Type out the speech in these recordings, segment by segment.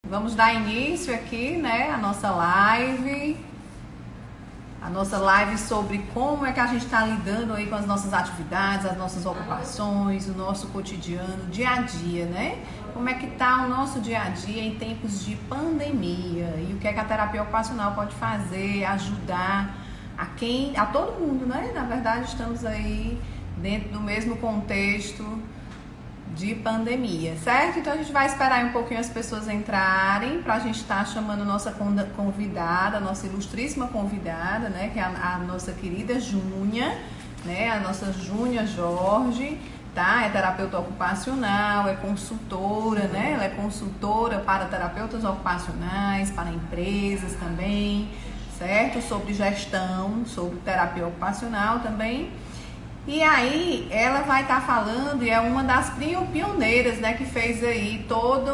Vamos dar início aqui, né, a nossa live sobre como é que a gente está lidando aí com as nossas atividades, as nossas ocupações, o nosso cotidiano, dia a dia, né? Como é que tá o nosso dia a dia em tempos de pandemia e o que é que a terapia ocupacional pode fazer, ajudar a todo mundo, né? Na verdade, estamos aí dentro do mesmo contexto de pandemia, certo? Então a gente vai esperar um pouquinho as pessoas entrarem para a gente estar chamando a nossa convidada, a nossa ilustríssima convidada, né? Que é a nossa querida Júnia, né? A nossa Júnia Jorge, tá? É terapeuta ocupacional, é consultora, né? Ela é consultora para terapeutas ocupacionais, para empresas também, certo? Sobre gestão, sobre terapia ocupacional também. E aí, ela vai estar falando, e é uma das pioneiras, né, que fez aí toda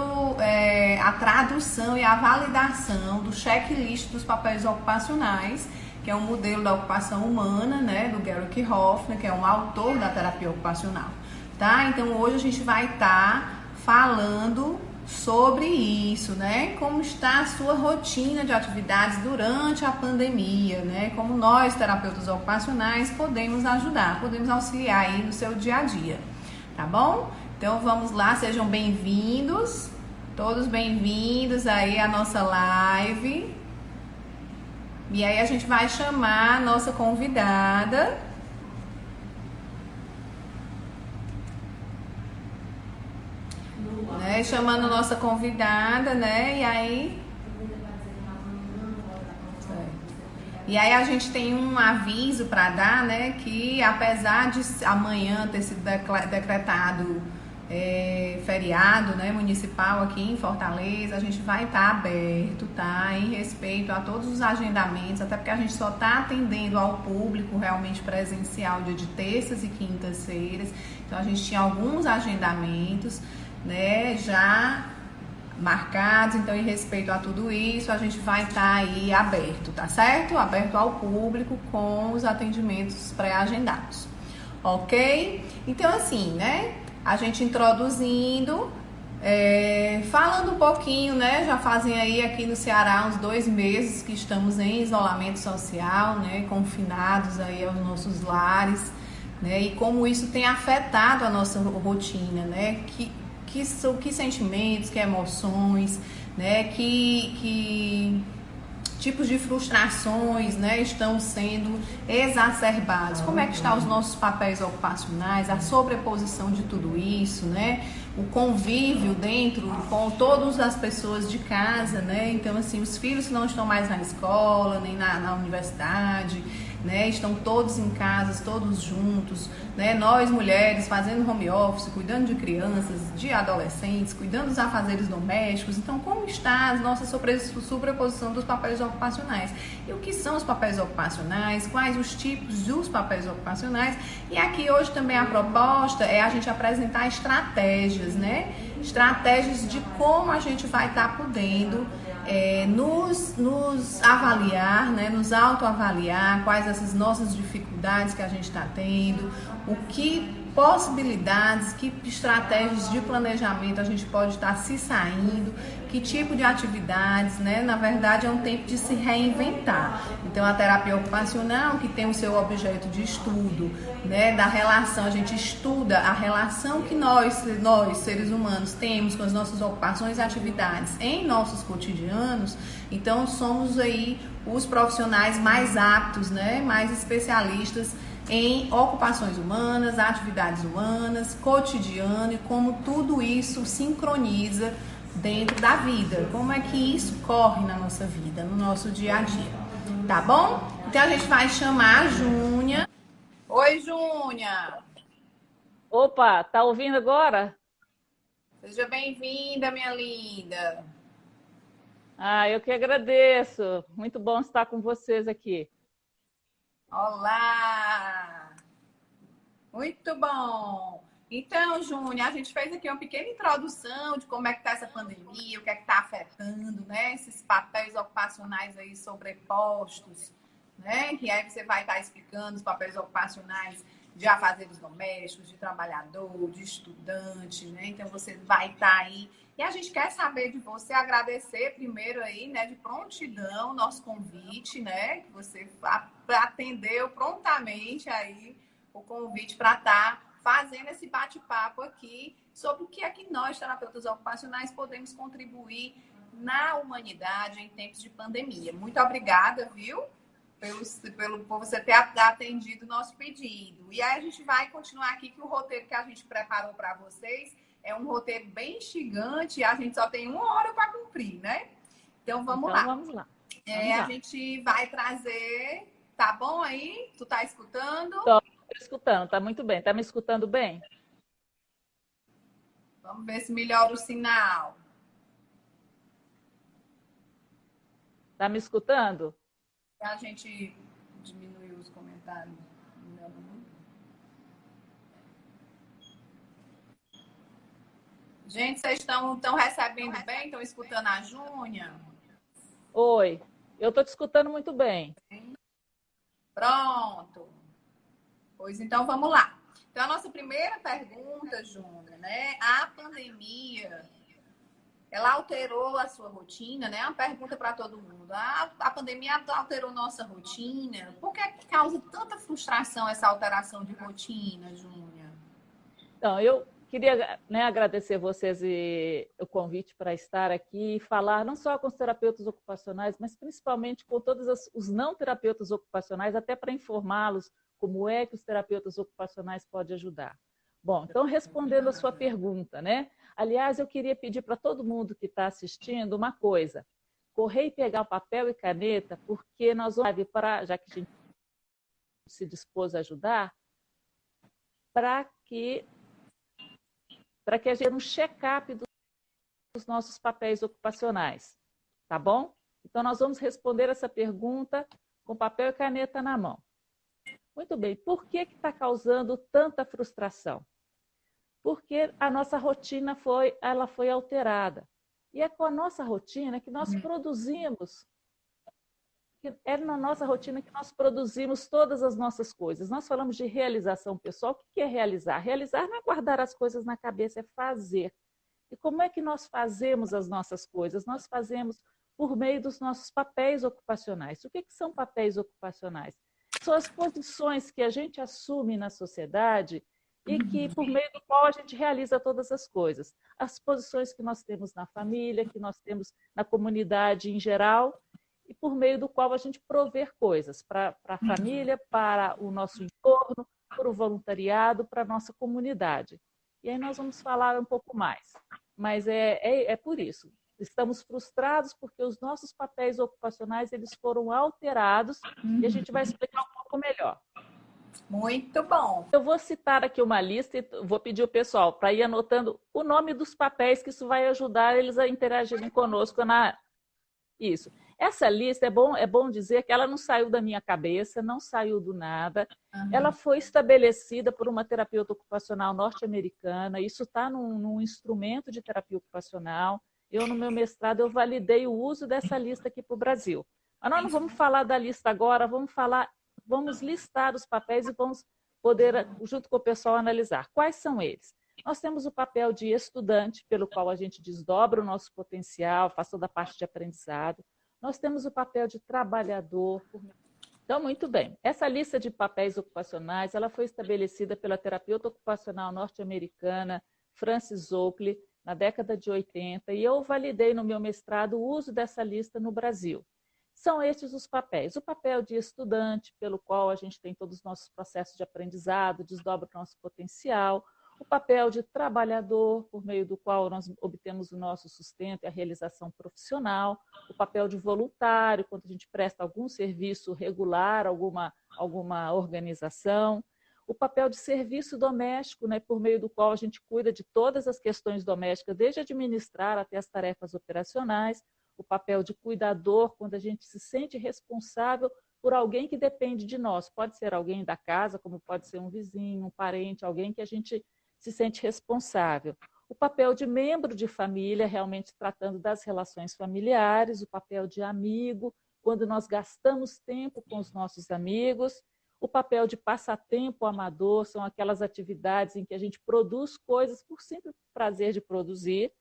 a tradução e a validação do checklist dos papéis ocupacionais, que é um modelo da ocupação humana, né, do Gary Hoffman, que é um autor da terapia ocupacional, tá? Então, hoje a gente vai estar falando sobre isso, né? Como está a sua rotina de atividades durante a pandemia, né? Como nós, terapeutas ocupacionais, podemos ajudar, podemos auxiliar aí no seu dia a dia, tá bom? Então vamos lá, sejam bem-vindos, todos bem-vindos aí à nossa live. E aí a gente vai chamar a nossa convidada. Né, chamando nossa convidada, né? E aí a gente tem um aviso para dar, né? Que apesar de amanhã ter sido decretado feriado, né, municipal aqui em Fortaleza, a gente vai estar aberto, tá? Em respeito a todos os agendamentos, até porque a gente só está atendendo ao público realmente presencial dia de terças e quintas-feiras. Então a gente tinha alguns agendamentos, né, já marcados, então em respeito a tudo isso, a gente vai estar aí aberto, tá certo? Aberto ao público com os atendimentos pré-agendados, ok? Então assim, né, a gente introduzindo, falando um pouquinho, né, já fazem aí aqui no Ceará uns 2 meses que estamos em isolamento social, né, confinados aí aos nossos lares, né, e como isso tem afetado a nossa rotina, né, que sentimentos, que emoções, né, que tipos de frustrações, né, estão sendo exacerbados. Como é que estão os nossos papéis ocupacionais, a sobreposição de tudo isso, né, o convívio dentro com todas as pessoas de casa, né, então assim, os filhos não estão mais na escola, nem na universidade, né, estão todos em casa, todos juntos, né, nós mulheres fazendo home office, cuidando de crianças, de adolescentes, cuidando dos afazeres domésticos. Então, como está a nossa sobreposição dos papéis ocupacionais? E o que são os papéis ocupacionais? Quais os tipos dos papéis ocupacionais? E aqui hoje também a proposta é a gente apresentar estratégias, né? Estratégias de como a gente vai estar podendo nos avaliar, né, nos autoavaliar, quais essas nossas dificuldades que a gente está tendo, o que possibilidades, que estratégias de planejamento a gente pode estar se saindo, que tipo de atividades, né? Na verdade, é um tempo de se reinventar. Então, a terapia ocupacional, que tem o seu objeto de estudo, né, da relação, a gente estuda a relação que nós, seres humanos, temos com as nossas ocupações e atividades em nossos cotidianos. Então, somos aí os profissionais mais aptos, né, mais especialistas em ocupações humanas, atividades humanas, cotidiano e como tudo isso sincroniza dentro da vida, como é que isso corre na nossa vida, no nosso dia a dia, tá bom? Então a gente vai chamar a Júnia. Oi, Júnia! Opa, tá ouvindo agora? Seja bem-vinda, minha linda! Ah, eu que agradeço. Muito bom estar com vocês aqui. Olá! Muito bom! Então, Júnior, a gente fez aqui uma pequena introdução de como é que está essa pandemia, o que é que está afetando, né? Esses papéis ocupacionais aí sobrepostos, né? Que aí você vai estar explicando os papéis ocupacionais de afazeres domésticos, de trabalhador, de estudante, né? Então você vai estar aí. E a gente quer saber de você, agradecer primeiro aí, né, de prontidão, nosso convite, né? Que você atendeu prontamente aí o convite para estar fazendo esse bate-papo aqui sobre o que é que nós, terapeutas ocupacionais, podemos contribuir na humanidade em tempos de pandemia. Muito obrigada, viu? Por você ter atendido o nosso pedido. E aí a gente vai continuar aqui, que o roteiro que a gente preparou para vocês é um roteiro bem instigante e a gente só tem 1 hora para cumprir, né? Então vamos lá. Vamos lá. A gente vai trazer. Tá bom aí? Tu tá escutando? Estou escutando, tá muito bem. Tá me escutando bem? Vamos ver se melhora o sinal. Tá me escutando? A gente diminuiu os comentários. Gente, vocês estão recebendo bem? Estão escutando a Júnia? Oi, eu estou te escutando muito bem. Pronto. Pois então, vamos lá. Então, a nossa primeira pergunta, Júnia, né? A pandemia, ela alterou a sua rotina, né? Uma pergunta para todo mundo. A pandemia alterou nossa rotina. Por que causa tanta frustração essa alteração de rotina, Júnia? Então, eu queria, né, agradecer vocês o convite para estar aqui e falar não só com os terapeutas ocupacionais, mas principalmente com todos os não terapeutas ocupacionais, até para informá-los como é que os terapeutas ocupacionais podem ajudar. Bom, então, respondendo a sua pergunta, né? Aliás, eu queria pedir para todo mundo que está assistindo uma coisa. Correr e pegar o papel e caneta, porque nós vamos, já que a gente se dispôs a ajudar, para que a gente tenha um check-up dos nossos papéis ocupacionais, tá bom? Então, nós vamos responder essa pergunta com papel e caneta na mão. Muito bem, por que está causando tanta frustração? Porque a nossa rotina foi alterada. E é com a nossa rotina que nós produzimos, é na nossa rotina que nós produzimos todas as nossas coisas. Nós falamos de realização pessoal. O que é realizar? Realizar não é guardar as coisas na cabeça, é fazer. E como é que nós fazemos as nossas coisas? Nós fazemos por meio dos nossos papéis ocupacionais. O que são papéis ocupacionais? São as posições que a gente assume na sociedade e que, por meio do qual a gente realiza todas as coisas. As posições que nós temos na família, que nós temos na comunidade em geral, e por meio do qual a gente prover coisas para a família, para o nosso entorno, para o voluntariado, para a nossa comunidade. E aí nós vamos falar um pouco mais. Mas é por isso. Estamos frustrados porque os nossos papéis ocupacionais eles foram alterados e a gente vai explicar um pouco melhor. Muito bom. Eu vou citar aqui uma lista e vou pedir ao pessoal para ir anotando o nome dos papéis, que isso vai ajudar eles a interagirem conosco Isso. Essa lista, é bom dizer que ela não saiu da minha cabeça, não saiu do nada. Ela foi estabelecida por uma terapeuta ocupacional norte-americana. Isso está num instrumento de terapia ocupacional. Eu, no meu mestrado, eu validei o uso dessa lista aqui para o Brasil. Mas nós não vamos falar da lista agora, vamos listar os papéis e vamos poder, junto com o pessoal, analisar. Quais são eles? Nós temos o papel de estudante, pelo qual a gente desdobra o nosso potencial, faz toda a parte de aprendizado. Nós temos o papel de trabalhador. Então, muito bem. Essa lista de papéis ocupacionais ela foi estabelecida pela terapeuta ocupacional norte-americana Frances Oakley na década de 80 e eu validei no meu mestrado o uso dessa lista no Brasil. São estes os papéis. O papel de estudante, pelo qual a gente tem todos os nossos processos de aprendizado, desdobra o nosso potencial. O papel de trabalhador, por meio do qual nós obtemos o nosso sustento e a realização profissional. O papel de voluntário, quando a gente presta algum serviço regular, alguma organização. O papel de serviço doméstico, né, por meio do qual a gente cuida de todas as questões domésticas, desde administrar até as tarefas operacionais. O papel de cuidador, quando a gente se sente responsável por alguém que depende de nós. Pode ser alguém da casa, como pode ser um vizinho, um parente, alguém que a gente se sente responsável. O papel de membro de família, realmente tratando das relações familiares, o papel de amigo, quando nós gastamos tempo com os nossos amigos, O papel de passatempo amador são aquelas atividades em que a gente produz coisas por simples prazer de produzir.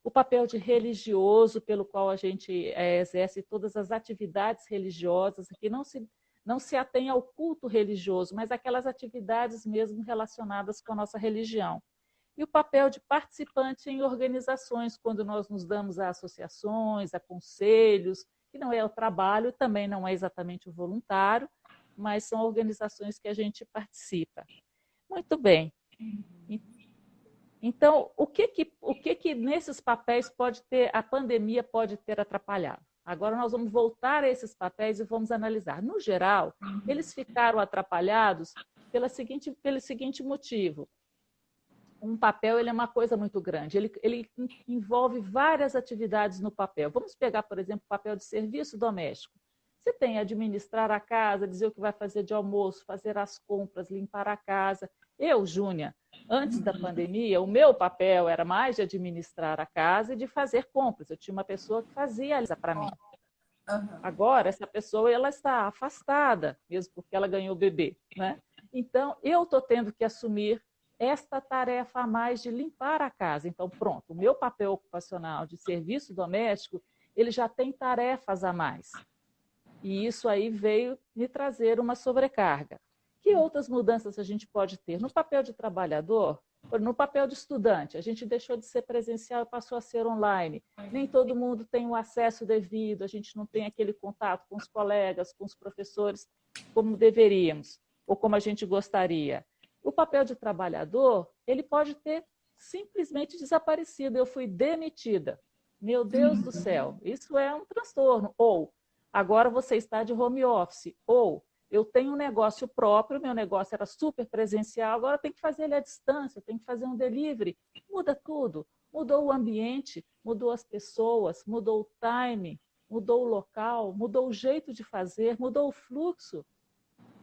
O papel de religioso, pelo qual a gente exerce todas as atividades religiosas, que não se atém ao culto religioso, mas aquelas atividades mesmo relacionadas com a nossa religião. E o papel de participante em organizações, quando nós nos damos a associações, a conselhos, que não é o trabalho, também não é exatamente o voluntário, mas são organizações que a gente participa. Muito bem. Então, o que nesses papéis a pandemia pode ter atrapalhado? Agora nós vamos voltar a esses papéis e vamos analisar. No geral, eles ficaram atrapalhados pelo seguinte motivo. Um papel ele é uma coisa muito grande, ele envolve várias atividades no papel. Vamos pegar, por exemplo, o papel de serviço doméstico. Você tem administrar a casa, dizer o que vai fazer de almoço, fazer as compras, limpar a casa. Eu, Júnia, antes da pandemia, o meu papel era mais de administrar a casa e de fazer compras. Eu tinha uma pessoa que fazia isso para mim. Agora, essa pessoa ela está afastada, mesmo porque ela ganhou o bebê, né? Então, eu estou tendo que assumir esta tarefa a mais de limpar a casa. Então, pronto, o meu papel ocupacional de serviço doméstico, ele já tem tarefas a mais. E isso aí veio me trazer uma sobrecarga. Que outras mudanças a gente pode ter? No papel de trabalhador, no papel de estudante, a gente deixou de ser presencial e passou a ser online. Nem todo mundo tem o acesso devido, a gente não tem aquele contato com os colegas, com os professores, como deveríamos, ou como a gente gostaria. O papel de trabalhador, ele pode ter simplesmente desaparecido. Eu fui demitida. Meu Deus do céu, isso é um transtorno. Ou, agora você está de home office. Ou, eu tenho um negócio próprio, meu negócio era super presencial, agora tem que fazer ele à distância, tem que fazer um delivery. Muda tudo. Mudou o ambiente, mudou as pessoas, mudou o time, mudou o local, mudou o jeito de fazer, mudou o fluxo.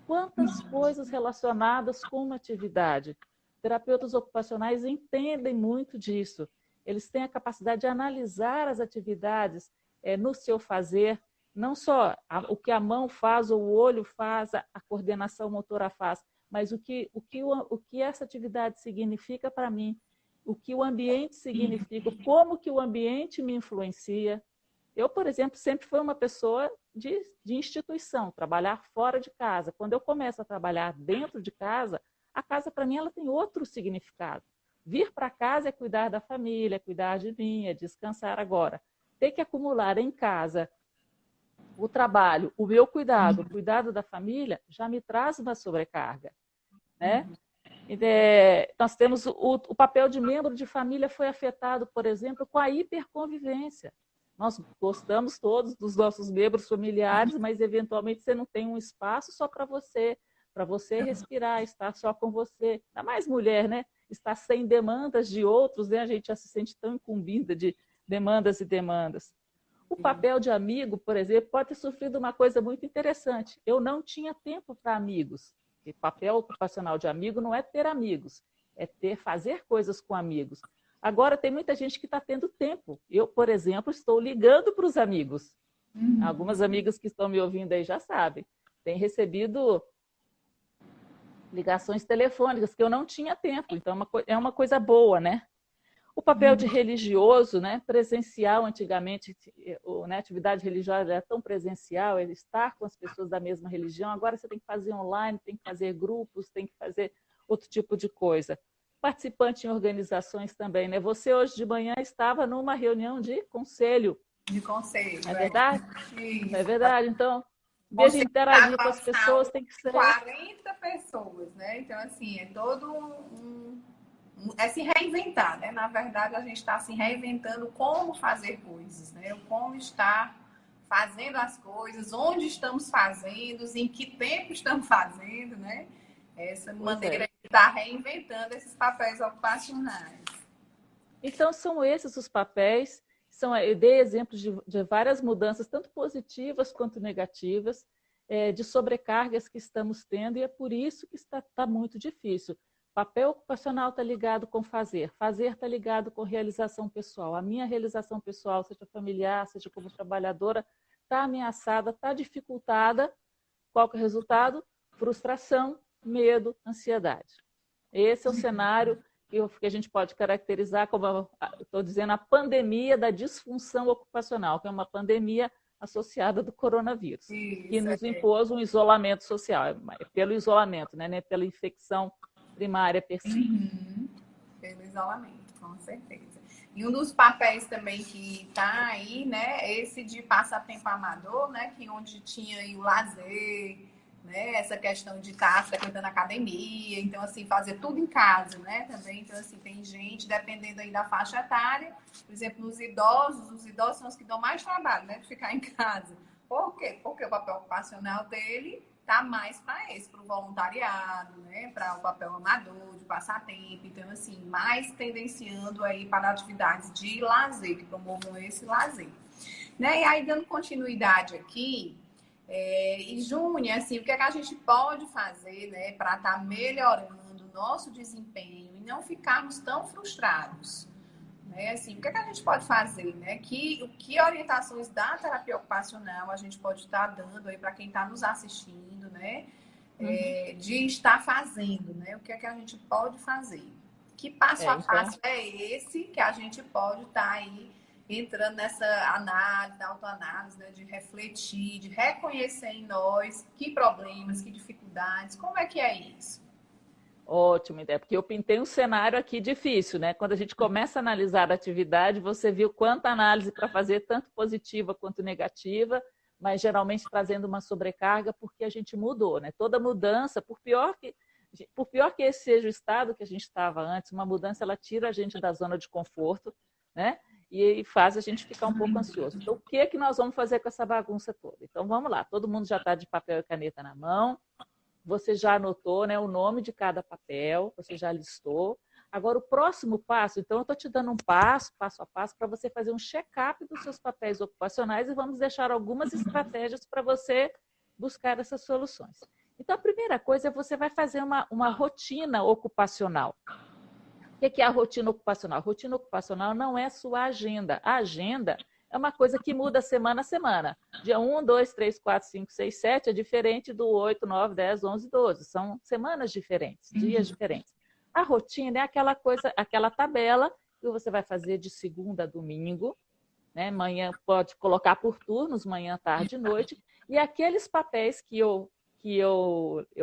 Quantas coisas relacionadas com uma atividade. Terapeutas ocupacionais entendem muito disso. Eles têm a capacidade de analisar as atividades no seu fazer, não só o que a mão faz ou o olho faz, a coordenação motora faz, mas o que essa atividade significa para mim, o que o ambiente significa, como que o ambiente me influencia. Eu, por exemplo, sempre fui uma pessoa de instituição, trabalhar fora de casa. Quando eu começo a trabalhar dentro de casa, a casa para mim ela tem outro significado. Vir para casa é cuidar da família, é cuidar de mim, é descansar agora. Ter que acumular em casa o trabalho, o meu cuidado, o cuidado da família, já me traz uma sobrecarga, né? Nós temos o papel de membro de família foi afetado, por exemplo, com a hiperconvivência. Nós gostamos todos dos nossos membros familiares, mas eventualmente você não tem um espaço só para você respirar, estar só com você. Ainda mais mulher, né? Estar sem demandas de outros, né? A gente já se sente tão incumbida de demandas e demandas. O papel de amigo, por exemplo, pode ter sofrido uma coisa muito interessante. Eu não tinha tempo para amigos. O papel ocupacional de amigo não é ter amigos, é fazer coisas com amigos. Agora tem muita gente que está tendo tempo. Eu, por exemplo, estou ligando para os amigos. Algumas amigas que estão me ouvindo aí já sabem. Tem recebido ligações telefônicas que eu não tinha tempo. Então é uma coisa boa, né? O papel de religioso, né? Presencial, antigamente, né? Atividade religiosa era tão presencial, ele estar com as pessoas da mesma religião. Agora você tem que fazer online, tem que fazer grupos, tem que fazer outro tipo de coisa. Participante em organizações também, né? Você hoje de manhã estava numa reunião de conselho. De conselho. É verdade? Isso. É verdade. Então, em vez de interagir com as pessoas, tem que ser 40 pessoas, né? Então, assim, é todo é se reinventar, né? Na verdade, a gente está se reinventando como fazer coisas, né? Como estar fazendo as coisas, onde estamos fazendo, em que tempo estamos fazendo, né? Essa maneira de estar reinventando esses papéis ocupacionais. Então, são esses os papéis. Eu dei exemplos de várias mudanças, tanto positivas quanto negativas, de sobrecargas que estamos tendo, e é por isso que está muito difícil. Papel ocupacional está ligado com fazer está ligado com realização pessoal. A minha realização pessoal, seja familiar, seja como trabalhadora, está ameaçada, está dificultada. Qual que é o resultado? frustração, medo, ansiedade. Esse é o cenário que a gente pode caracterizar como, estou dizendo, a pandemia da disfunção ocupacional, que é uma pandemia associada do coronavírus, que nos impôs um isolamento social, pelo isolamento, né? Pela infecção primária per si. Pelo isolamento, com certeza. E um dos papéis também que está aí, né, esse de passatempo amador, né, que onde tinha aí o lazer, né, essa questão de estar frequentando a academia, então, assim, fazer tudo em casa, né, também. Então, assim, tem gente, dependendo aí da faixa etária, por exemplo, nos idosos, os idosos são os que dão mais trabalho, né, de ficar em casa. Por quê? Porque o papel ocupacional dele tá mais para esse, para o voluntariado, né, para o papel amador, de passatempo, então, assim, mais tendenciando aí para atividades de lazer, que promovam esse lazer. Né? E aí, dando continuidade aqui, e Júnior, assim, o que é que a gente pode fazer, né, para estar melhorando o nosso desempenho e não ficarmos tão frustrados? Né? Assim, o que é que a gente pode fazer? Né? Que orientações da terapia ocupacional a gente pode estar dando aí para quem está nos assistindo, né? De estar fazendo, né? O que é que a gente pode fazer? Que passo a passo é esse que a gente pode estar aí entrando nessa análise, da autoanálise, né? De refletir, de reconhecer em nós que problemas, que dificuldades, como é que é isso? Ótima ideia, porque eu pintei um cenário aqui difícil, né? Quando a gente começa a analisar a atividade, você viu quanta análise para fazer, tanto positiva quanto negativa, mas geralmente trazendo uma sobrecarga porque a gente mudou, né? Toda mudança, por pior que esse seja o estado que a gente estava antes, uma mudança ela tira a gente da zona de conforto, né? E faz a gente ficar um pouco ansioso. Então, o que é que nós vamos fazer com essa bagunça toda? Então, vamos lá, todo mundo já está de papel e caneta na mão. Você já anotou, né, o nome de cada papel, você já listou. Agora, o próximo passo, então, eu estou te dando um passo a passo, para você fazer um check-up dos seus papéis ocupacionais e vamos deixar algumas estratégias para você buscar essas soluções. Então, a primeira coisa é você vai fazer uma rotina ocupacional. O que é a rotina ocupacional? A rotina ocupacional não é sua agenda. A agenda é uma coisa que muda semana a semana. Dia 1, 2, 3, 4, 5, 6, 7 é diferente do 8, 9, 10, 11, 12. São semanas diferentes, dias diferentes. A rotina é aquela coisa, aquela tabela que você vai fazer de segunda a domingo, né? Manhã pode colocar por turnos, manhã, tarde e noite. E aqueles papéis que eu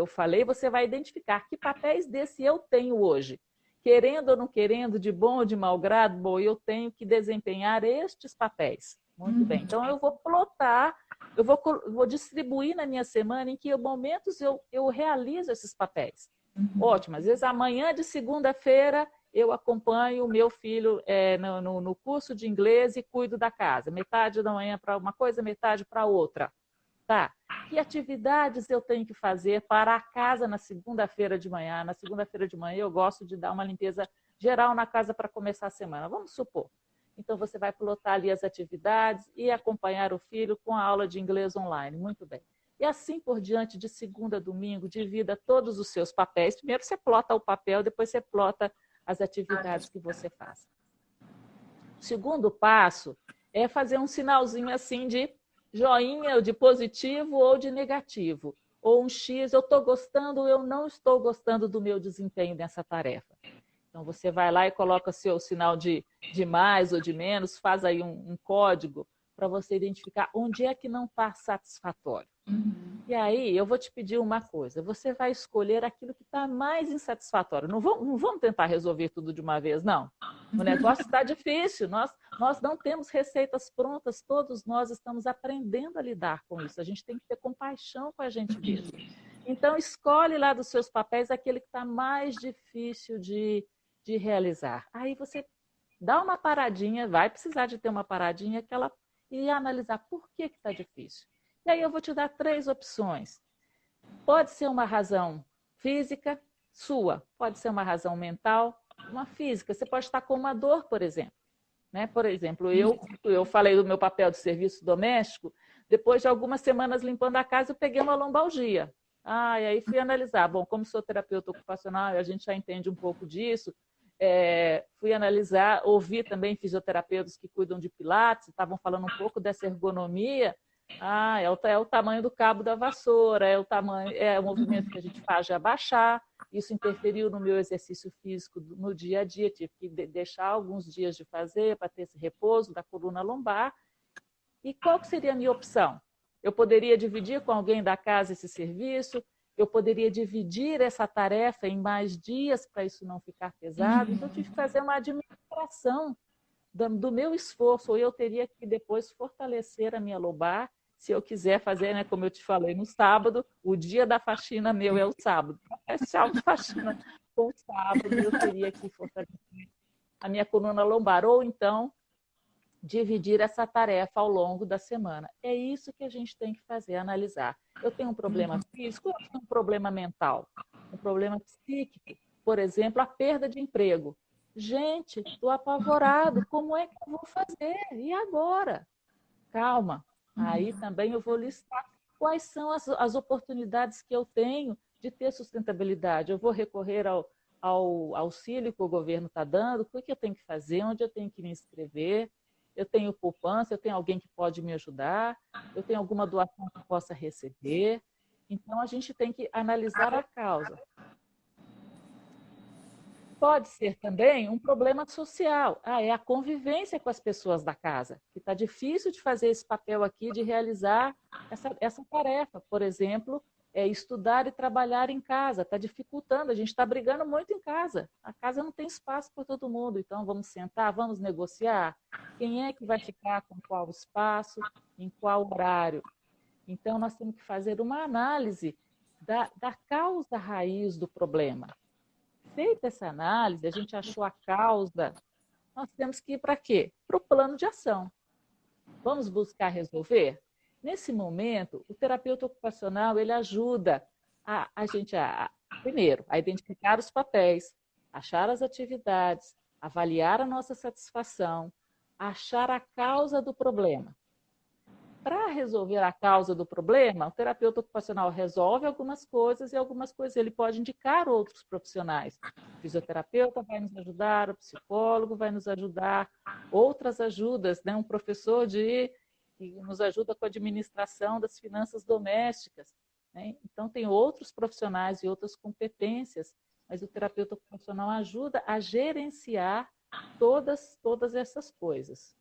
falei, você vai identificar que papéis desse eu tenho hoje. Querendo ou não querendo, de bom ou de mau grado, bom, eu tenho que desempenhar estes papéis. Muito bem. Então, eu vou plotar, eu vou distribuir na minha semana em que momentos eu realizo esses papéis. Ótimo. Às vezes, amanhã de segunda-feira, eu acompanho o meu filho no curso de inglês e cuido da casa. Metade da manhã para uma coisa, metade para outra. Tá. Que atividades eu tenho que fazer para a casa na segunda-feira de manhã? Na segunda-feira de manhã eu gosto de dar uma limpeza geral na casa para começar a semana. Vamos supor. Então você vai plotar ali as atividades e acompanhar o filho com a aula de inglês online. Muito bem. E assim por diante, de segunda a domingo, divida todos os seus papéis. Primeiro você plota o papel, depois você plota as atividades que você faz. O segundo passo é fazer um sinalzinho assim de joinha, de positivo ou de negativo. Ou um X, eu estou gostando ou eu não estou gostando do meu desempenho nessa tarefa. Então, você vai lá e coloca seu sinal de mais ou de menos, faz aí um código para você identificar onde é que não está satisfatório. E aí, eu vou te pedir uma coisa, você vai escolher aquilo que está mais insatisfatório. Não vamos tentar resolver tudo de uma vez, não. O negócio está difícil, nós não temos receitas prontas, todos nós estamos aprendendo a lidar com isso. A gente tem que ter compaixão com a gente mesmo. Então, escolhe lá dos seus papéis aquele que está mais difícil de realizar. Aí você dá uma paradinha, vai precisar de ter uma paradinha e analisar por que está difícil. E aí eu vou te dar 3 opções. Pode ser uma razão física sua, pode ser uma razão mental, uma física. Você pode estar com uma dor, por exemplo. Né? Por exemplo, eu falei do meu papel de serviço doméstico, depois de algumas semanas limpando a casa, eu peguei uma lombalgia. E aí fui analisar. Bom, como sou terapeuta ocupacional, a gente já entende um pouco disso. Fui analisar, ouvi também fisioterapeutas que cuidam de pilates, estavam falando um pouco dessa ergonomia. É o tamanho do cabo da vassoura, é o movimento que a gente faz de abaixar. Isso interferiu no meu exercício físico no dia a dia, tive que deixar alguns dias de fazer para ter esse repouso da coluna lombar. E qual que seria a minha opção? Eu poderia dividir com alguém da casa esse serviço, eu poderia dividir essa tarefa em mais dias para isso não ficar pesado. Então, eu tive que fazer uma administração do meu esforço, ou eu teria que depois fortalecer a minha lombar, se eu quiser fazer, né, como eu te falei, no sábado, o dia da faxina meu é o sábado. Para fechar uma faxina com o sábado, eu teria que fortalecer a minha coluna lombar, ou então dividir essa tarefa ao longo da semana. É isso que a gente tem que fazer, analisar. Eu tenho um problema físico, eu tenho um problema mental, um problema psíquico, por exemplo, a perda de emprego. Gente, estou apavorado, como é que eu vou fazer? E agora? Calma, aí também eu vou listar quais são as oportunidades que eu tenho de ter sustentabilidade. Eu vou recorrer ao auxílio que o governo está dando, o que eu tenho que fazer, onde eu tenho que me inscrever. Eu tenho poupança, eu tenho alguém que pode me ajudar, eu tenho alguma doação que eu possa receber. Então, a gente tem que analisar a causa. Pode ser também um problema social. É a convivência com as pessoas da casa, que está difícil de fazer esse papel aqui, de realizar essa tarefa. Por exemplo, estudar e trabalhar em casa. Está dificultando, a gente está brigando muito em casa. A casa não tem espaço para todo mundo. Então, vamos sentar, vamos negociar. Quem é que vai ficar com qual espaço, em qual horário? Então, nós temos que fazer uma análise da causa raiz do problema. Feita essa análise, a gente achou a causa, nós temos que ir para quê? Para o plano de ação. Vamos buscar resolver? Nesse momento, o terapeuta ocupacional ele ajuda a gente, primeiro, a identificar os papéis, achar as atividades, avaliar a nossa satisfação, achar a causa do problema. Para resolver a causa do problema, o terapeuta ocupacional resolve algumas coisas e algumas coisas ele pode indicar outros profissionais. O fisioterapeuta vai nos ajudar, o psicólogo vai nos ajudar, outras ajudas, né? Um professor que nos ajuda com a administração das finanças domésticas, né? Então, tem outros profissionais e outras competências, mas o terapeuta ocupacional ajuda a gerenciar todas essas coisas.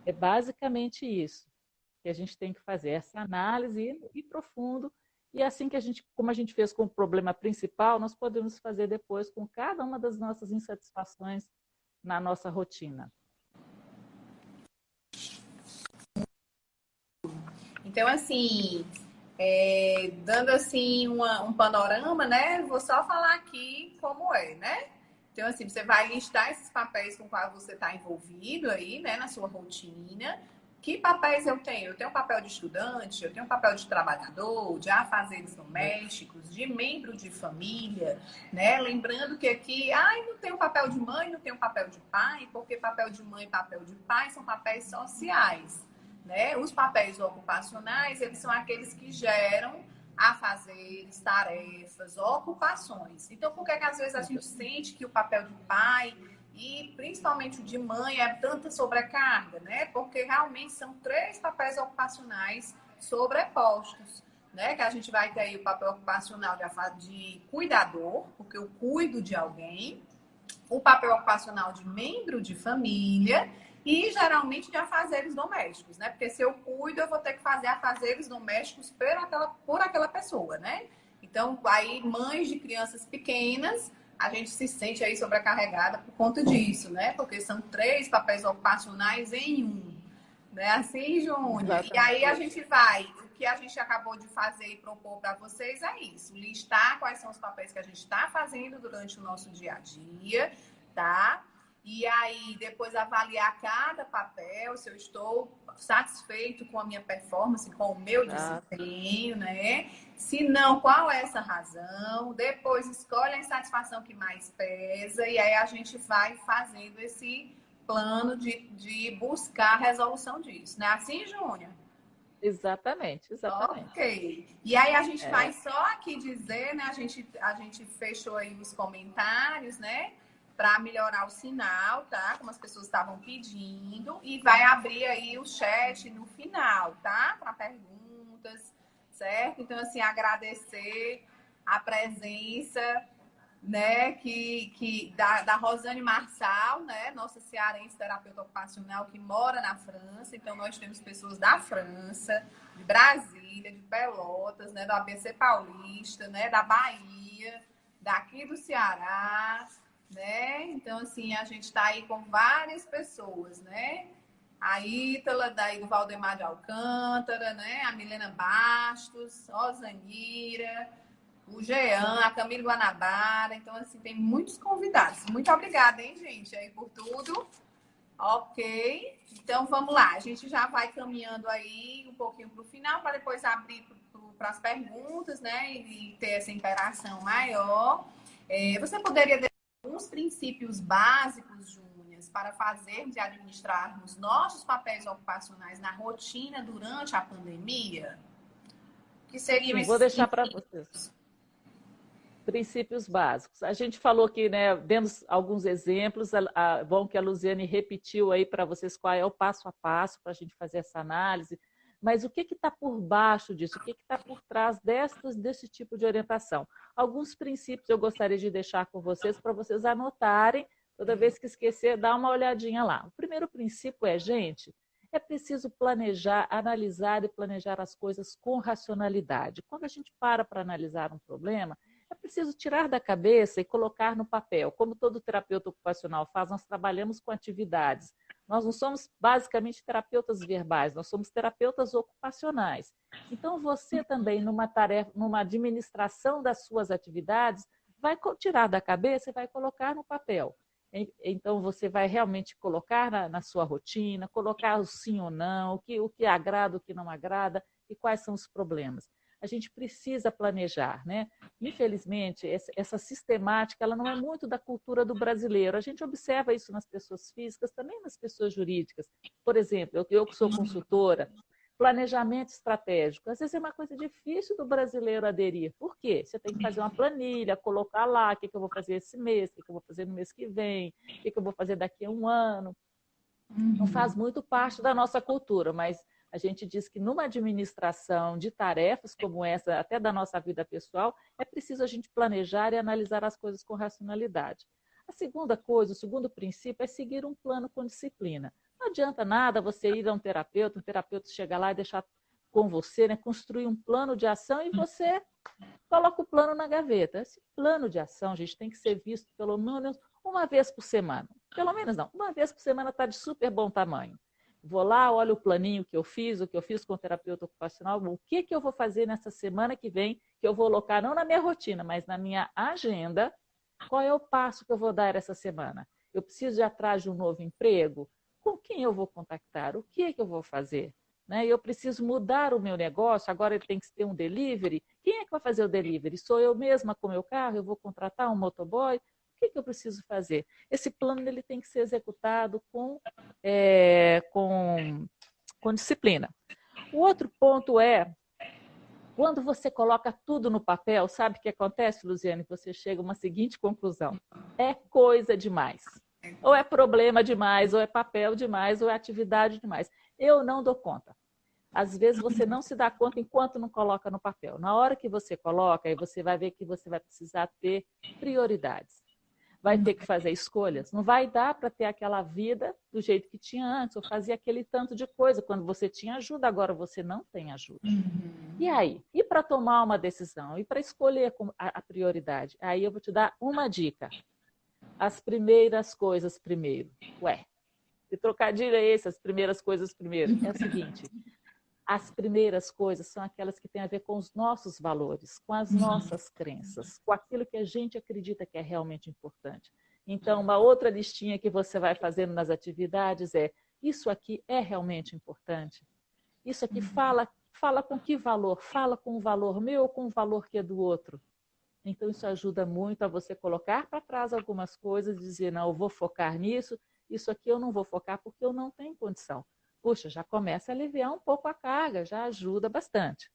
É basicamente isso que a gente tem que fazer, essa análise e profundo, e assim que como a gente fez com o problema principal, nós podemos fazer depois com cada uma das nossas insatisfações na nossa rotina. Então, assim, dando assim um panorama, né? Vou só falar aqui como é, né? Então, assim, você vai listar esses papéis com quais você está envolvido aí, né, na sua rotina. Que papéis eu tenho? Eu tenho papel de estudante, eu tenho papel de trabalhador, de afazeres domésticos, de membro de família, né? Lembrando que aqui, não tenho papel de mãe, não tenho papel de pai, porque papel de mãe e papel de pai são papéis sociais, né? Os papéis ocupacionais, eles são aqueles que geram afazeres, tarefas, ocupações. Então, por que às vezes a gente sente que o papel de pai e principalmente o de mãe é tanta sobrecarga, né? Porque realmente são 3 papéis ocupacionais sobrepostos, né? Que a gente vai ter aí o papel ocupacional de cuidador, porque eu cuido de alguém, o papel ocupacional de membro de família e geralmente de afazeres domésticos, né? Porque se eu cuido, eu vou ter que fazer afazeres domésticos por aquela pessoa, né? Então, aí mães de crianças pequenas, a gente se sente aí sobrecarregada por conta disso, né? Porque são 3 papéis ocupacionais em um, né? Assim, Júnior. E aí a gente o que a gente acabou de fazer e propor para vocês é isso, listar quais são os papéis que a gente está fazendo durante o nosso dia a dia, tá? E aí, depois avaliar cada papel, se eu estou satisfeito com a minha performance, com o meu desempenho, né? Se não, qual é essa razão? Depois escolhe a insatisfação que mais pesa e aí a gente vai fazendo esse plano de buscar a resolução disso, né? Assim, Júnior? Exatamente. Ok. E aí a gente vai só aqui dizer, né? A gente fechou aí os comentários, né? para melhorar o sinal, tá? Como as pessoas estavam pedindo. E vai abrir aí o chat no final, tá? Para perguntas, certo? Então, assim, agradecer a presença, né, da Rosane Marçal, né, nossa cearense terapeuta ocupacional que mora na França. Então, nós temos pessoas da França, de Brasília, de Pelotas, né, do ABC Paulista, né, da Bahia, daqui do Ceará, né? Então, assim, a gente está aí com várias pessoas, né? A Ítala, daí do Valdemar de Alcântara, né? A Milena Bastos, Osanira, o Jean, a Camila Guanabara. Então, assim, tem muitos convidados. Muito obrigada, hein, gente, aí por tudo. Ok. Então, vamos lá. A gente já vai caminhando aí um pouquinho para o final, para depois abrir para as perguntas, né? E ter essa interação maior. Você poderia dar alguns princípios básicos, Júnias, para fazermos e administrarmos nossos papéis ocupacionais na rotina durante a pandemia? Que seriam Sim, esses vou deixar para princípios? vocês. Princípios básicos. A gente falou que, né, demos alguns exemplos, bom que a Luziane repetiu aí para vocês qual é o passo a passo para a gente fazer essa análise, mas o que está por baixo disso? O que está por trás desse tipo de orientação? Alguns princípios eu gostaria de deixar com vocês para vocês anotarem, toda vez que esquecer, dá uma olhadinha lá. O primeiro princípio é, gente, é preciso planejar, analisar e planejar as coisas com racionalidade. Quando a gente para analisar um problema, é preciso tirar da cabeça e colocar no papel. Como todo terapeuta ocupacional faz, nós trabalhamos com atividades. Nós não somos basicamente terapeutas verbais, nós somos terapeutas ocupacionais. Então, você também, numa tarefa, numa administração das suas atividades, vai tirar da cabeça e vai colocar no papel. Então, você vai realmente colocar na sua rotina, colocar o sim ou não, o que agrada, o que não agrada e quais são os problemas. A gente precisa planejar, né? Infelizmente, essa sistemática ela não é muito da cultura do brasileiro. A gente observa isso nas pessoas físicas, também nas pessoas jurídicas. Por exemplo, eu que sou consultora, planejamento estratégico. Às vezes é uma coisa difícil do brasileiro aderir. Por quê? Você tem que fazer uma planilha, colocar lá o que eu vou fazer esse mês, o que eu vou fazer no mês que vem, o que eu vou fazer daqui a um ano. Não faz muito parte da nossa cultura, mas a gente diz que numa administração de tarefas como essa, até da nossa vida pessoal, é preciso a gente planejar e analisar as coisas com racionalidade. A segunda coisa, o segundo princípio é seguir um plano com disciplina. Não adianta nada você ir a um terapeuta chegar lá e deixar com você, né, construir um plano de ação e você coloca o plano na gaveta. Esse plano de ação, gente, tem que ser visto pelo menos uma vez por semana. Pelo menos não, uma vez por semana está de super bom tamanho. Vou lá, olho o planinho que eu fiz, o que eu fiz com o terapeuta ocupacional, o que eu vou fazer nessa semana que vem, que eu vou colocar não na minha rotina, mas na minha agenda, qual é o passo que eu vou dar essa semana? Eu preciso ir atrás de um novo emprego? Com quem eu vou contactar? O que eu vou fazer? Né? Eu preciso mudar o meu negócio, agora ele tem que ter um delivery. Quem é que vai fazer o delivery? Sou eu mesma com o meu carro? Eu vou contratar um motoboy? O que eu preciso fazer? Esse plano ele tem que ser executado com disciplina. O outro ponto é, quando você coloca tudo no papel, sabe o que acontece, Luziane? Você chega a uma seguinte conclusão. É coisa demais. Ou é problema demais, ou é papel demais, ou é atividade demais. Eu não dou conta. Às vezes você não se dá conta enquanto não coloca no papel. Na hora que você coloca, aí você vai ver que você vai precisar ter prioridades. Vai ter que fazer escolhas. Não vai dar para ter aquela vida do jeito que tinha antes, ou fazer aquele tanto de coisa. Quando você tinha ajuda, agora você não tem ajuda. E aí? E para tomar uma decisão? E para escolher a prioridade? Aí eu vou te dar uma dica. As primeiras coisas primeiro. Ué, que trocadilho é esse? As primeiras coisas primeiro. É o seguinte, as primeiras coisas são aquelas que têm a ver com os nossos valores, com as nossas crenças, com aquilo que a gente acredita que é realmente importante. Então, uma outra listinha que você vai fazendo nas atividades é: isso aqui é realmente importante? Isso aqui fala com que valor? Fala com o valor meu ou com o valor que é do outro? Então, isso ajuda muito a você colocar para trás algumas coisas e dizer: não, eu vou focar nisso, isso aqui eu não vou focar porque eu não tenho condição. Puxa, já começa a aliviar um pouco a carga, já ajuda bastante.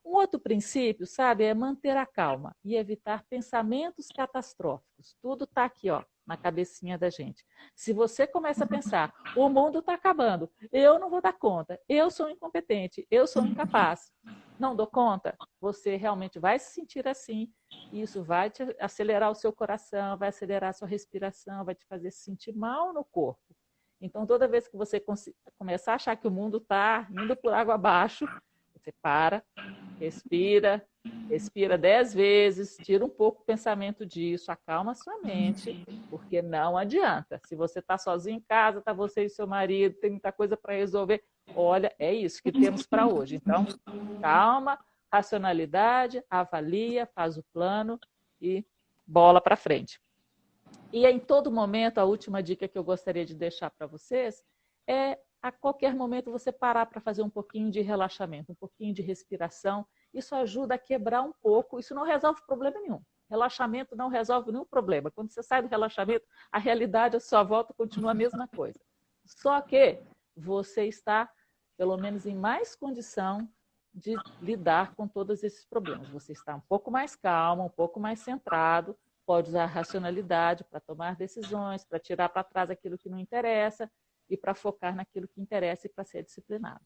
Um outro princípio, sabe, é manter a calma e evitar pensamentos catastróficos. Tudo está aqui, ó, na cabecinha da gente. Se você começa a pensar, o mundo está acabando, eu não vou dar conta, eu sou incompetente, eu sou incapaz, não dou conta, você realmente vai se sentir assim, e isso vai te acelerar o seu coração, vai acelerar a sua respiração, vai te fazer se sentir mal no corpo. Então, toda vez que você começar a achar que o mundo está indo por água abaixo, você para, respira, respira 10 vezes, tira um pouco o pensamento disso, acalma sua mente, porque não adianta. Se você está sozinho em casa, está você e seu marido, tem muita coisa para resolver, olha, é isso que temos para hoje. Então, calma, racionalidade, avalia, faz o plano e bola para frente. E em todo momento, a última dica que eu gostaria de deixar para vocês é a qualquer momento você parar para fazer um pouquinho de relaxamento, um pouquinho de respiração. Isso ajuda a quebrar um pouco, isso não resolve problema nenhum. Relaxamento não resolve nenhum problema. Quando você sai do relaxamento, a realidade à sua volta continua a mesma coisa. Só que você está, pelo menos, em mais condição de lidar com todos esses problemas. Você está um pouco mais calmo, um pouco mais centrado, pode usar a racionalidade para tomar decisões, para tirar para trás aquilo que não interessa e para focar naquilo que interessa e para ser disciplinado.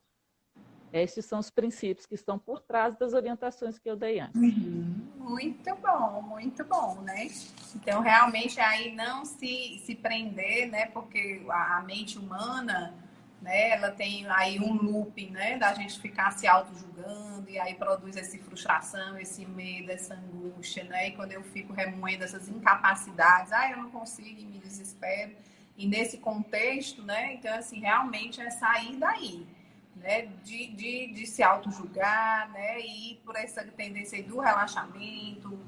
Estes são os princípios que estão por trás das orientações que eu dei antes. Muito bom, né? Então, realmente, aí não se prender, né? Porque a mente humana, né? Ela tem aí um looping, né? Da gente ficar se auto-julgando e aí produz essa frustração, esse medo, essa angústia, né? E quando eu fico remoendo essas incapacidades, eu não consigo e me desespero. E nesse contexto, né? Então, assim, realmente é sair daí, né? De se auto-julgar, né? E ir por essa tendência aí do relaxamento.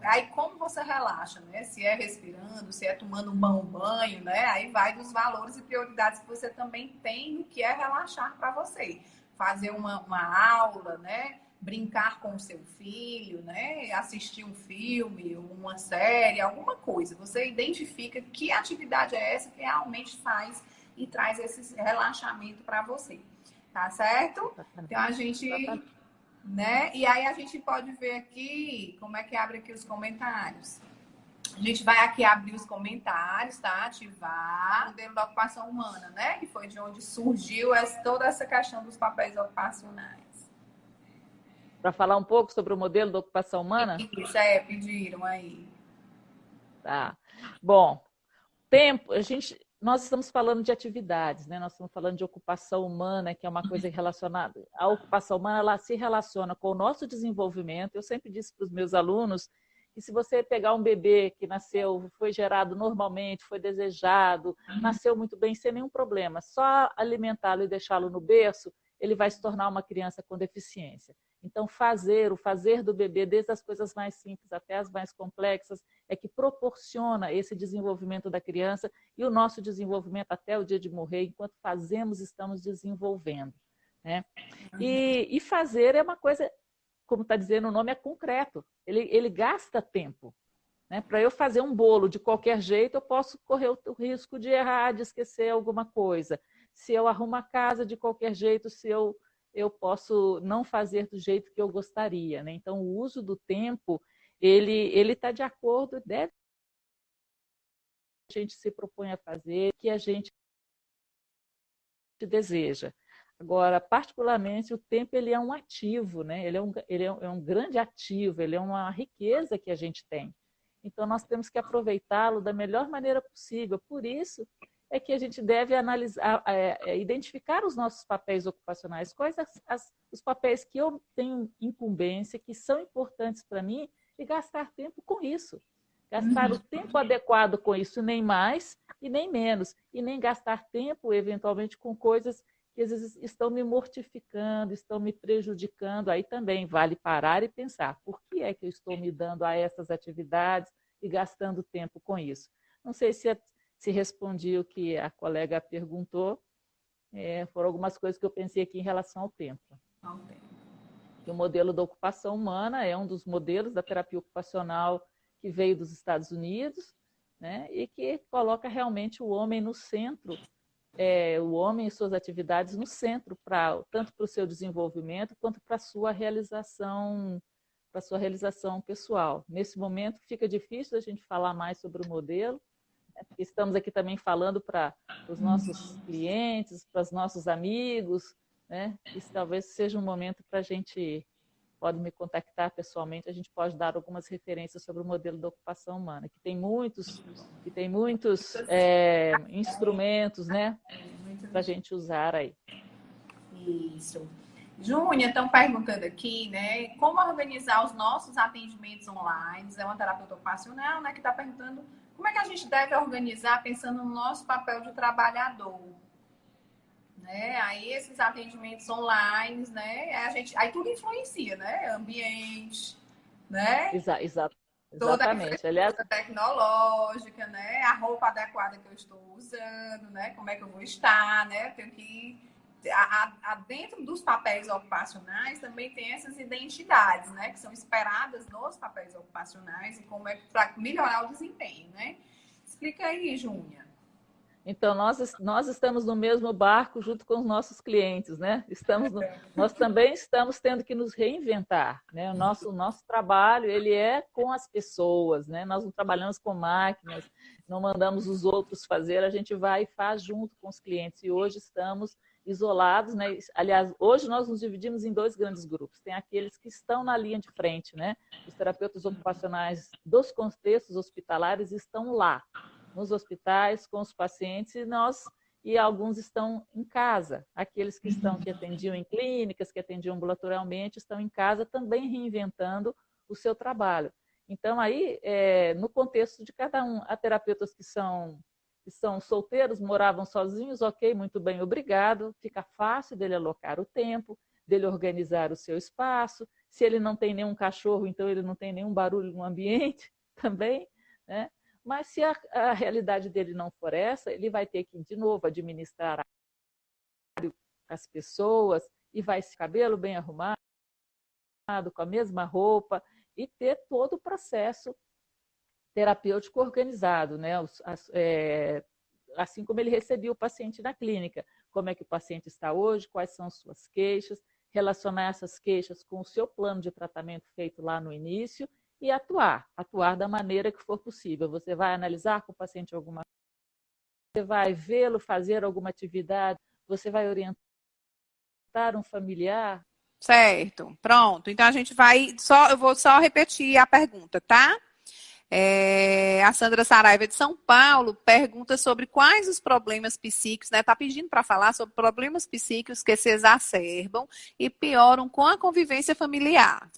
Aí como você relaxa, né? Se é respirando, se é tomando um bom banho, né? Aí vai dos valores e prioridades que você também tem no que é relaxar para você. Fazer uma aula, né? Brincar com o seu filho, né? Assistir um filme, uma série, alguma coisa. Você identifica que atividade é essa que realmente faz e traz esse relaxamento para você. Tá certo? Então a gente... né? E aí a gente pode ver aqui como é que abre aqui os comentários. A gente vai aqui abrir os comentários, tá? Ativar o modelo da ocupação humana, né? Que foi de onde surgiu toda essa questão dos papéis ocupacionais. Para falar um pouco sobre o modelo da ocupação humana? Isso, pediram aí. Tá. Bom, tempo, nós estamos falando de atividades, né? Nós estamos falando de ocupação humana, que é uma coisa relacionada. A ocupação humana, ela se relaciona com o nosso desenvolvimento. Eu sempre disse para os meus alunos que se você pegar um bebê que nasceu, foi gerado normalmente, foi desejado, nasceu muito bem, sem nenhum problema, só alimentá-lo e deixá-lo no berço, ele vai se tornar uma criança com deficiência. Então, o fazer do bebê, desde as coisas mais simples até as mais complexas, é que proporciona esse desenvolvimento da criança e o nosso desenvolvimento até o dia de morrer. Enquanto fazemos, estamos desenvolvendo, né? E fazer é uma coisa, como está dizendo o nome, é concreto. Ele gasta tempo, né? Para eu fazer um bolo de qualquer jeito, eu posso correr o risco de errar, de esquecer alguma coisa. Se eu arrumo a casa de qualquer jeito, eu posso não fazer do jeito que eu gostaria, né? Então, o uso do tempo, ele está de acordo, deve a gente se propõe a fazer, que a gente deseja. Agora, particularmente, o tempo ele é um ativo, né? Ele é um grande ativo, ele é uma riqueza que a gente tem. Então, nós temos que aproveitá-lo da melhor maneira possível. Por isso é que a gente deve analisar, identificar os nossos papéis ocupacionais, quais os papéis que eu tenho incumbência, que são importantes para mim, e gastar tempo com isso. Gastar o tempo adequado com isso, nem mais e nem menos. E nem gastar tempo, eventualmente, com coisas que às vezes estão me mortificando, estão me prejudicando. Aí também vale parar e pensar, por que é que eu estou me dando a essas atividades e gastando tempo com isso? Não sei se respondi o que a colega perguntou, foram algumas coisas que eu pensei aqui em relação ao tempo. O modelo da ocupação humana é um dos modelos da terapia ocupacional que veio dos Estados Unidos, né, e que coloca realmente o homem no centro, o homem e suas atividades no centro, tanto para o seu desenvolvimento quanto para a sua realização pessoal. Nesse momento fica difícil a gente falar mais sobre o modelo, Estamos aqui também falando para os nossos clientes, para os nossos amigos, né? Isso talvez seja um momento para a gente, pode me contactar pessoalmente, a gente pode dar algumas referências sobre o modelo da ocupação humana, que tem muitos instrumentos, né, para a gente usar aí. Isso. Júnia, estão perguntando aqui, né, como organizar os nossos atendimentos online. É uma terapeuta ocupacional, né, que está perguntando como é que a gente deve organizar pensando no nosso papel de trabalhador. Né? Aí esses atendimentos online, né, aí tudo influencia, né, ambiente, né? Exatamente. Toda a Aliás, tecnológica, né? A roupa adequada que eu estou usando, né? Como é que eu vou estar, né? Eu tenho que dentro dos papéis ocupacionais também tem essas identidades, né? Que são esperadas nos papéis ocupacionais e como é para melhorar o desempenho, né? Explica aí, Júnia. Então, nós estamos no mesmo barco junto com os nossos clientes, né? Nós também estamos tendo que nos reinventar, né? O nosso trabalho, ele é com as pessoas, né? Nós não trabalhamos com máquinas, não mandamos os outros fazer, a gente vai e faz junto com os clientes. E hoje estamos isolados, né? Aliás, hoje nós nos dividimos em 2 grandes grupos. Tem aqueles que estão na linha de frente, né? Os terapeutas ocupacionais dos contextos hospitalares estão lá, nos hospitais, com os pacientes, e alguns estão em casa. Aqueles que atendiam em clínicas, que atendiam ambulatorialmente, estão em casa também reinventando o seu trabalho. Então, aí, no contexto de cada um, há terapeutas que são solteiros, moravam sozinhos, ok, muito bem, obrigado, fica fácil dele alocar o tempo, dele organizar o seu espaço. Se ele não tem nenhum cachorro, então ele não tem nenhum barulho no ambiente também, né? Mas se a realidade dele não for essa, ele vai ter que, de novo, administrar as pessoas e vai se cabelo bem arrumado, com a mesma roupa, e ter todo o processo terapêutico organizado, né? Assim como ele recebia o paciente na clínica. Como é que o paciente está hoje, quais são as suas queixas, relacionar essas queixas com o seu plano de tratamento feito lá no início, e atuar da maneira que for possível. Você vai analisar com o paciente alguma coisa, você vai vê-lo fazer alguma atividade, você vai orientar um familiar. Certo, pronto. Então a gente eu vou só repetir a pergunta, tá? A Sandra Saraiva de São Paulo pergunta sobre quais os problemas psíquicos, né? Está pedindo para falar sobre problemas psíquicos que se exacerbam e pioram com a convivência familiar.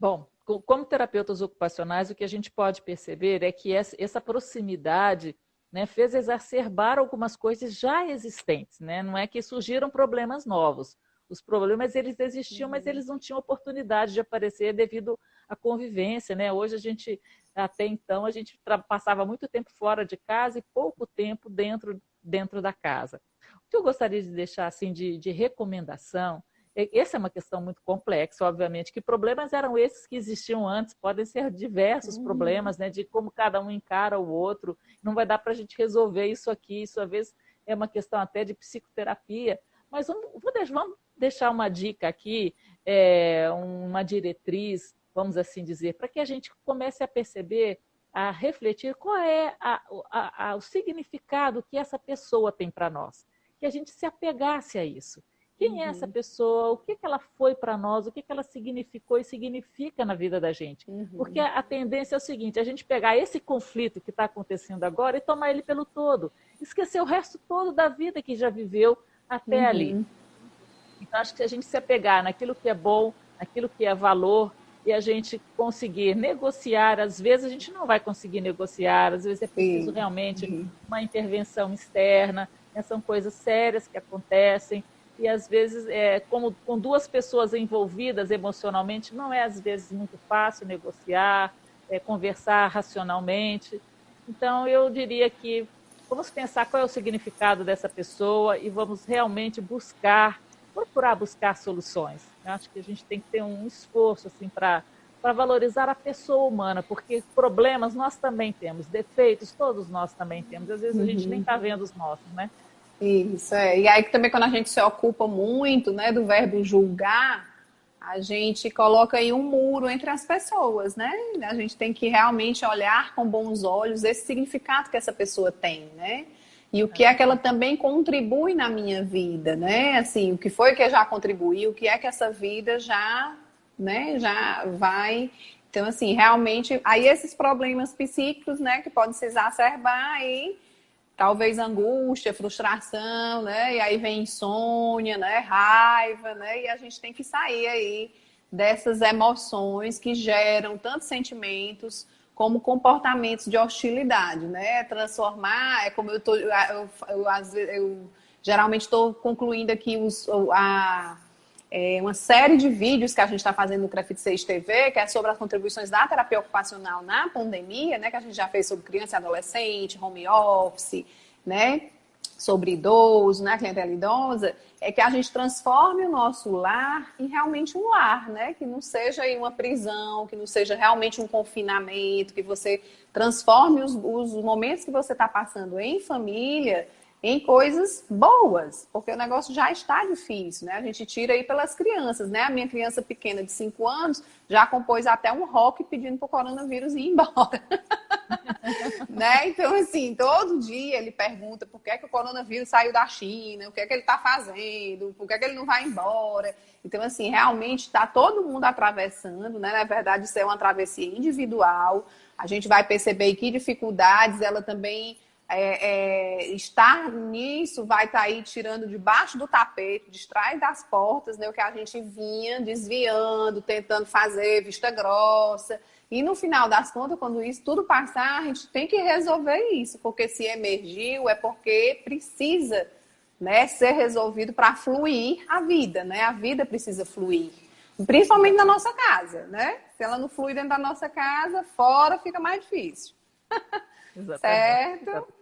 Bom, como terapeutas ocupacionais, o que a gente pode perceber é que essa proximidade, né, fez exacerbar algumas coisas já existentes, né? Não é que surgiram problemas novos. Os problemas, eles existiam, mas eles não tinham oportunidade de aparecer devido à convivência, né? Hoje até então, a gente passava muito tempo fora de casa e pouco tempo dentro da casa. O que eu gostaria de deixar assim de recomendação, essa é uma questão muito complexa, obviamente. Que problemas eram esses que existiam antes? Podem ser diversos problemas, né? De como cada um encara o outro. Não vai dar para a gente resolver isso aqui. Isso, às vezes, é uma questão até de psicoterapia. Mas vamos deixar uma dica aqui, uma diretriz, vamos assim dizer, para que a gente comece a perceber, a refletir qual é o significado que essa pessoa tem para nós. Que a gente se apegasse a isso. Quem é essa pessoa? O que ela foi para nós? O que ela significou e significa na vida da gente? Porque a tendência é o seguinte, a gente pegar esse conflito que está acontecendo agora e tomar ele pelo todo. Esquecer o resto todo da vida que já viveu até ali. Então, acho que se a gente se apegar naquilo que é bom, naquilo que é valor, e a gente conseguir negociar, às vezes a gente não vai conseguir negociar, às vezes é preciso realmente uma intervenção externa, né? São coisas sérias que acontecem, e às vezes, como com 2 pessoas envolvidas emocionalmente, não é às vezes muito fácil negociar, conversar racionalmente. Então, eu diria que vamos pensar qual é o significado dessa pessoa e vamos realmente procurar buscar soluções. Eu acho que a gente tem que ter um esforço assim, para valorizar a pessoa humana, porque problemas nós também temos, defeitos todos nós também temos, às vezes a gente nem está vendo os nossos, né? Isso, E aí também quando a gente se ocupa muito, né, do verbo julgar, a gente coloca aí um muro entre as pessoas, né? A gente tem que realmente olhar com bons olhos esse significado que essa pessoa tem, né? E o que é que ela também contribui na minha vida, né? Assim, o que foi que já contribuiu, o que é que essa vida já, né, já vai. Então, assim, realmente, aí esses problemas psíquicos, né, que podem se exacerbar aí, talvez angústia, frustração, né? E aí vem insônia, né? Raiva, né? E a gente tem que sair aí dessas emoções que geram tantos sentimentos como comportamentos de hostilidade, né? Transformar, é como eu geralmente estou concluindo aqui uma série de vídeos que a gente está fazendo no Crefito 6 TV, que é sobre as contribuições da terapia ocupacional na pandemia, né, que a gente já fez sobre criança e adolescente, home office, né, sobre idoso, né, clientela idosa, é que a gente transforme o nosso lar em realmente um lar, né, que não seja aí uma prisão, que não seja realmente um confinamento, que você transforme os momentos que você está passando em família em coisas boas, porque o negócio já está difícil, né? A gente tira aí pelas crianças, né? A minha criança pequena de 5 anos já compôs até um rock pedindo para o coronavírus ir embora. Né? Então, assim, todo dia ele pergunta por que é que o coronavírus saiu da China, o que é que ele está fazendo, por que é que ele não vai embora. Então, assim, realmente está todo mundo atravessando, né? Na verdade, isso é uma travessia individual. A gente vai perceber que dificuldades ela também estar nisso vai estar aí tirando debaixo do tapete, de trás das portas, né, o que a gente vinha desviando, tentando fazer vista grossa. E no final das contas, quando isso tudo passar, a gente tem que resolver isso, porque se emergiu é porque precisa, né, ser resolvido para fluir a vida, né? A vida precisa fluir, principalmente na nossa casa, né? Se ela não flui dentro da nossa casa, fora fica mais difícil. Exatamente. Certo?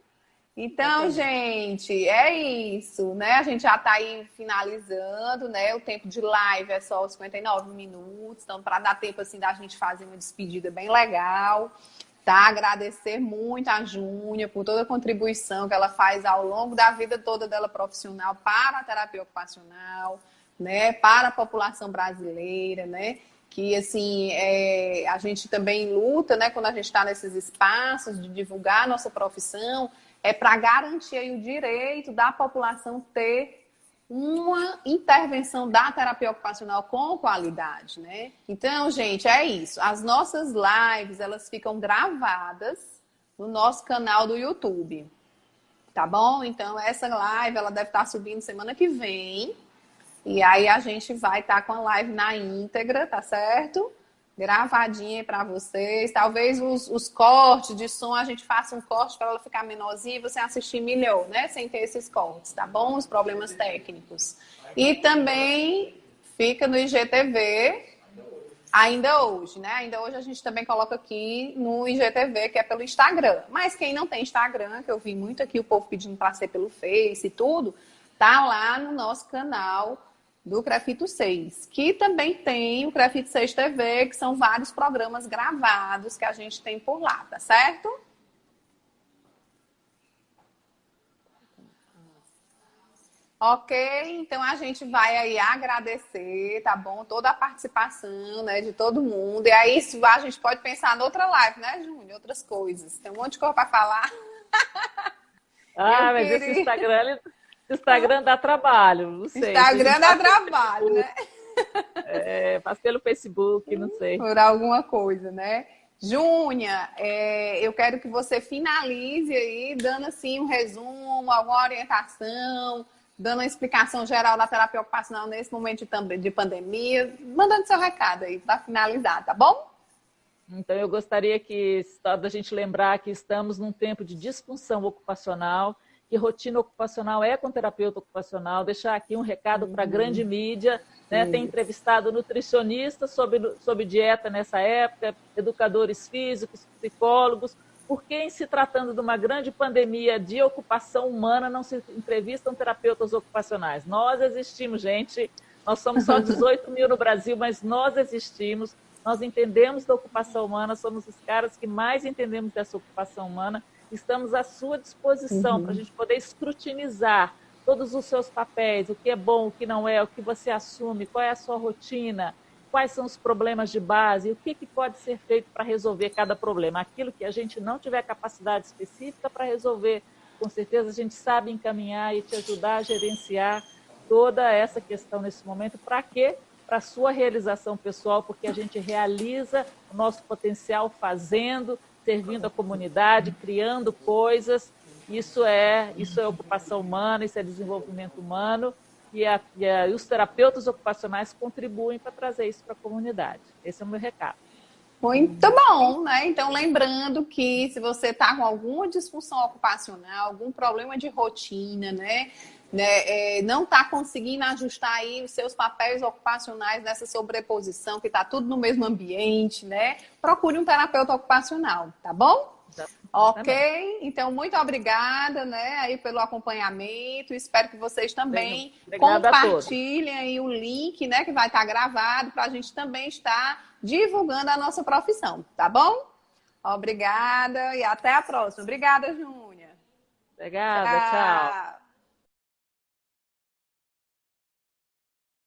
Então, gente, é isso, né? A gente já está aí finalizando, né? O tempo de live é só 59 minutos, então para dar tempo assim da gente fazer uma despedida bem legal, tá? Agradecer muito a Júnia por toda a contribuição que ela faz ao longo da vida toda dela profissional para a terapia ocupacional, né? Para a população brasileira, né? Que assim a gente também luta, né? Quando a gente está nesses espaços de divulgar a nossa profissão, é para garantir aí o direito da população ter uma intervenção da terapia ocupacional com qualidade, né? Então, gente, é isso. As nossas lives, elas ficam gravadas no nosso canal do YouTube, tá bom? Então, essa live, ela deve estar subindo semana que vem. E aí a gente vai estar com a live na íntegra, tá certo? Gravadinha para vocês. Talvez os cortes de som, a gente faça um corte para ela ficar menorzinha e você assistir melhor, né? Sem ter esses cortes, tá bom? Os problemas técnicos. E também fica no IGTV ainda hoje, né? Ainda hoje a gente também coloca aqui no IGTV, que é pelo Instagram. Mas quem não tem Instagram, que eu vi muito aqui o povo pedindo para ser pelo Face e tudo, tá lá no nosso canal do Crefito 6, que também tem o Crefito 6 TV, que são vários programas gravados que a gente tem por lá, tá certo? Ok, então a gente vai aí agradecer, tá bom? Toda a participação, né, de todo mundo. E aí a gente pode pensar noutra live, né, Júnior? Outras coisas. Tem um monte de coisa para falar. Mas esse Instagram dá trabalho, não sei. Instagram dá trabalho, né? Faz pelo Facebook, não sei. Por alguma coisa, né? Júnia, eu quero que você finalize aí, dando assim um resumo, alguma orientação, dando uma explicação geral da terapia ocupacional nesse momento de pandemia, mandando seu recado aí para finalizar, tá bom? Então, eu gostaria da gente lembrar que estamos num tempo de disfunção ocupacional, que rotina ocupacional é com terapeuta ocupacional, deixar aqui um recado para a grande mídia, né? Tem entrevistado nutricionistas sobre dieta nessa época, educadores físicos, psicólogos, porque em se tratando de uma grande pandemia de ocupação humana, não se entrevistam terapeutas ocupacionais. Nós existimos, gente, nós somos só 18 mil no Brasil, mas nós existimos, nós entendemos da ocupação humana, somos os caras que mais entendemos dessa ocupação humana. Estamos à sua disposição para a gente poder escrutinizar todos os seus papéis, o que é bom, o que não é, o que você assume, qual é a sua rotina. quais são os problemas de base, o que pode ser feito para resolver cada problema. Aquilo que a gente não tiver capacidade específica para resolver, com certeza a gente sabe encaminhar e te ajudar a gerenciar toda essa questão nesse momento. Para quê? Para a sua realização pessoal, porque a gente realiza o nosso potencial fazendo, servindo a comunidade, criando coisas. Isso é ocupação humana, isso é desenvolvimento humano, e os terapeutas ocupacionais contribuem para trazer isso para a comunidade. Esse é o meu recado. Muito bom, né? Então, lembrando que se você está com alguma disfunção ocupacional, algum problema de rotina, né? Não está conseguindo ajustar aí os seus papéis ocupacionais nessa sobreposição, que está tudo no mesmo ambiente, né? Procure um terapeuta ocupacional, tá bom? Ok? Então, muito obrigada, né, aí pelo acompanhamento. Espero que vocês também compartilhem aí o link, né, que vai estar gravado, para a gente também estar divulgando a nossa profissão, tá bom? Obrigada e até a próxima. Obrigada, Júnia. Obrigada, tchau.